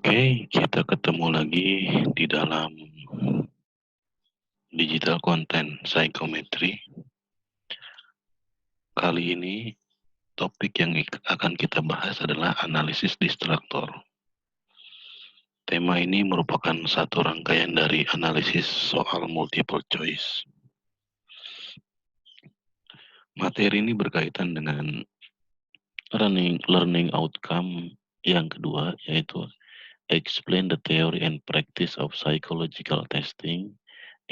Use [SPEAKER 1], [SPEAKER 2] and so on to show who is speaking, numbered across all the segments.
[SPEAKER 1] Oke, kita ketemu lagi di dalam digital content psychometry. Kali ini topik yang akan kita bahas adalah analisis distraktor. Tema ini merupakan satu rangkaian dari analisis soal multiple choice. Materi ini berkaitan dengan learning outcome yang kedua, yaitu explain the theory and practice of psychological testing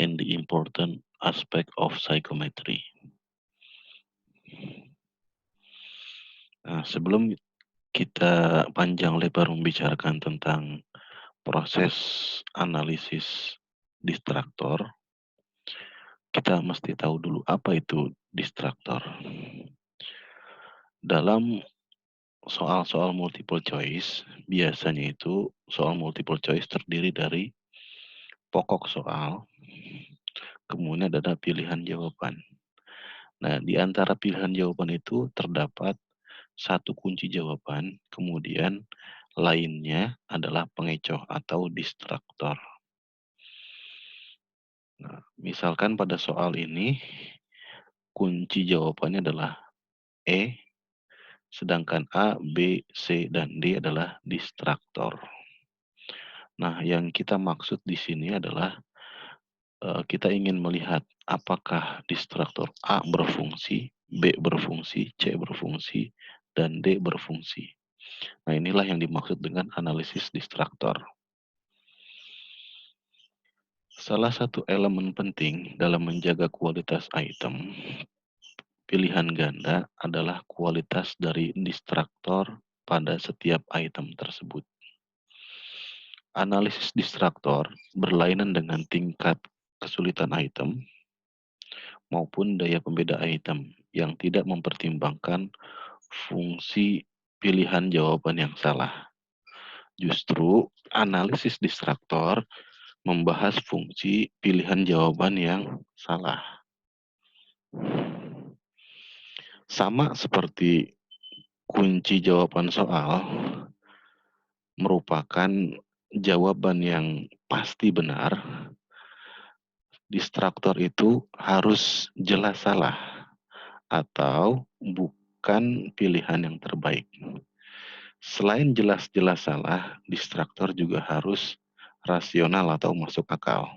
[SPEAKER 1] and the important aspect of psychometry. Nah, sebelum kita panjang lebar membicarakan tentang proses analisis distraktor, kita mesti tahu dulu apa itu distraktor. Dalam soal-soal multiple choice, biasanya itu soal multiple choice terdiri dari pokok soal, kemudian ada pilihan jawaban. Nah, di antara pilihan jawaban itu terdapat satu kunci jawaban, kemudian lainnya adalah pengecoh atau distraktor. Nah, misalkan pada soal ini, kunci jawabannya adalah E, sedangkan A, B, C, dan D adalah distraktor. Nah, yang kita maksud di sini adalah kita ingin melihat apakah distraktor A berfungsi, B berfungsi, C berfungsi, dan D berfungsi. Nah, inilah yang dimaksud dengan analisis distraktor. Salah satu elemen penting dalam menjaga kualitas item, pilihan ganda adalah kualitas dari distraktor pada setiap item tersebut. Analisis distraktor berlainan dengan tingkat kesulitan item maupun daya pembeda item yang tidak mempertimbangkan fungsi pilihan jawaban yang salah. Justru analisis distraktor membahas fungsi pilihan jawaban yang salah. Sama seperti kunci jawaban soal merupakan jawaban yang pasti benar, distraktor itu harus jelas salah atau bukan pilihan yang terbaik. Selain jelas-jelas salah, distraktor juga harus rasional atau masuk akal.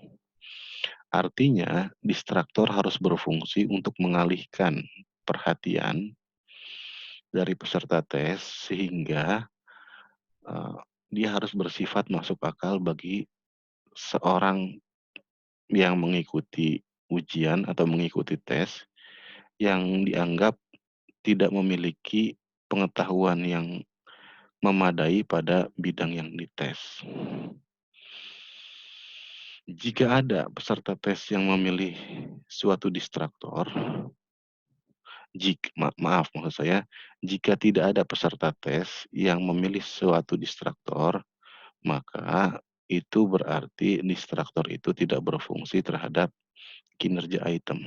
[SPEAKER 1] Artinya, distraktor harus berfungsi untuk mengalihkan perhatian dari peserta tes sehingga dia harus bersifat masuk akal bagi seorang yang mengikuti ujian atau mengikuti tes yang dianggap tidak memiliki pengetahuan yang memadai pada bidang yang dites. Jika ada peserta tes yang memilih suatu distraktor, maaf maksud saya, jika tidak ada peserta tes yang memilih suatu distraktor, maka itu berarti distraktor itu tidak berfungsi terhadap kinerja item.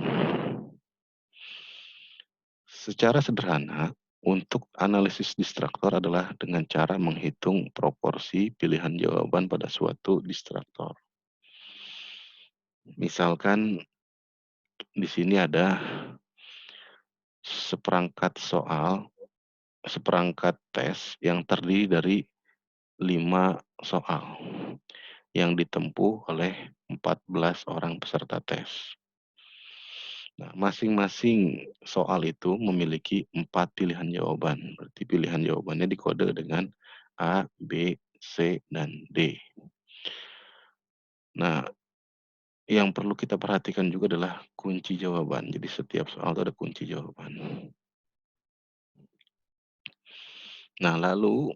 [SPEAKER 1] Secara sederhana, untuk analisis distraktor adalah dengan cara menghitung proporsi pilihan jawaban pada suatu distraktor. Misalkan di sini ada seperangkat tes yang terdiri dari 5 soal yang ditempuh oleh 14 orang peserta tes. Nah, masing-masing soal itu memiliki 4 pilihan jawaban. Berarti pilihan jawabannya dikode dengan A, B, C, dan D. Nah, yang perlu kita perhatikan juga adalah kunci jawaban. Jadi setiap soal itu ada kunci jawaban. Nah, lalu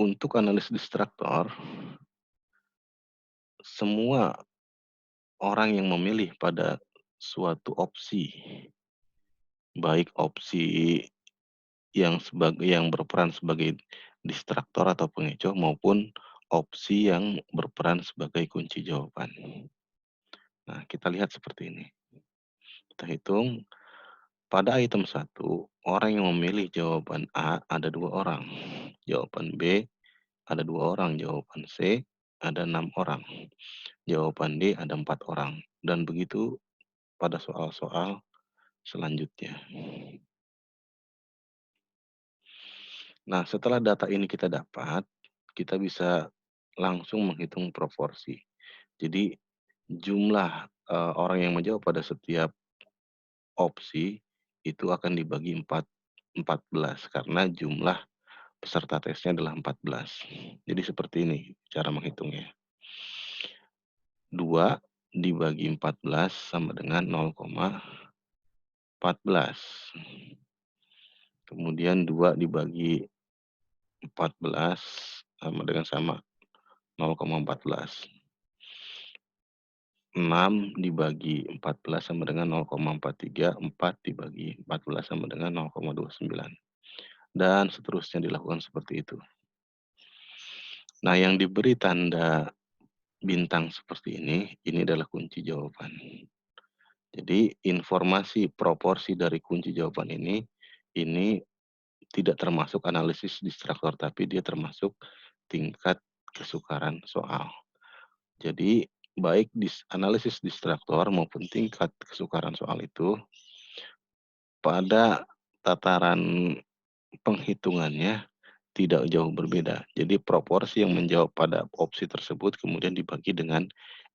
[SPEAKER 1] untuk analisis distraktor, semua orang yang memilih pada suatu opsi, baik opsi yang berperan sebagai distraktor atau pengecoh maupun opsi yang berperan sebagai kunci jawaban. Nah, kita lihat seperti ini. Kita hitung pada item 1, orang yang memilih jawaban A ada 2 orang. Jawaban B ada 2 orang, jawaban C ada 6 orang, jawaban D ada 4 orang, dan begitu pada soal-soal selanjutnya. Nah, setelah data ini kita dapat, kita bisa langsung menghitung proporsi. Jadi jumlah, orang yang menjawab pada setiap opsi itu akan dibagi 14 karena jumlah peserta tesnya adalah 14. Jadi seperti ini cara menghitungnya. 2 dibagi 14 sama dengan 0,14. Kemudian 2 dibagi 14 sama 0,14. 6 dibagi 14 sama dengan 0,43, 4 dibagi 14 sama dengan 0,29, dan seterusnya dilakukan seperti itu. Nah, yang diberi tanda bintang seperti ini adalah kunci jawaban. Jadi informasi proporsi dari kunci jawaban ini tidak termasuk analisis distraktor, tapi dia termasuk tingkat kesukaran soal. Jadi baik analisis distraktor maupun tingkat kesukaran soal itu pada tataran penghitungannya tidak jauh berbeda. Jadi proporsi yang menjawab pada opsi tersebut kemudian dibagi dengan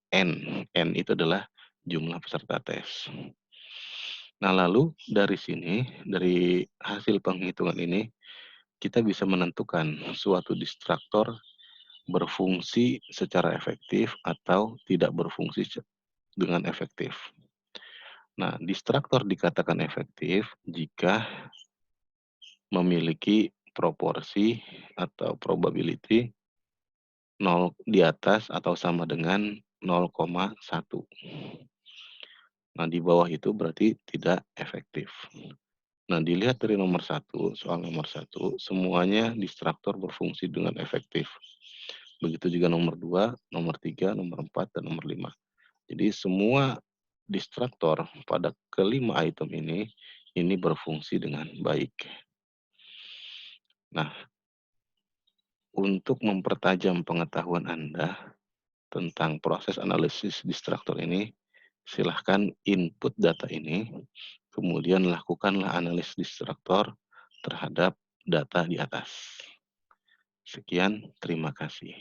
[SPEAKER 1] N. N itu adalah jumlah peserta tes. Nah, lalu dari sini, dari hasil penghitungan ini, kita bisa menentukan suatu distraktor berfungsi secara efektif atau tidak berfungsi dengan efektif. Nah, distraktor dikatakan efektif jika memiliki proporsi atau probability 0 di atas atau sama dengan 0,1. Nah, di bawah itu berarti tidak efektif. Nah, dilihat dari nomor 1, soal nomor 1, semuanya distraktor berfungsi dengan efektif. Begitu juga nomor 2, nomor 3, nomor 4, dan nomor 5. Jadi semua distraktor pada kelima item ini berfungsi dengan baik. Nah, untuk mempertajam pengetahuan Anda tentang proses analisis distraktor ini, silahkan input data ini, kemudian lakukanlah analisis distraktor terhadap data di atas. Sekian, terima kasih.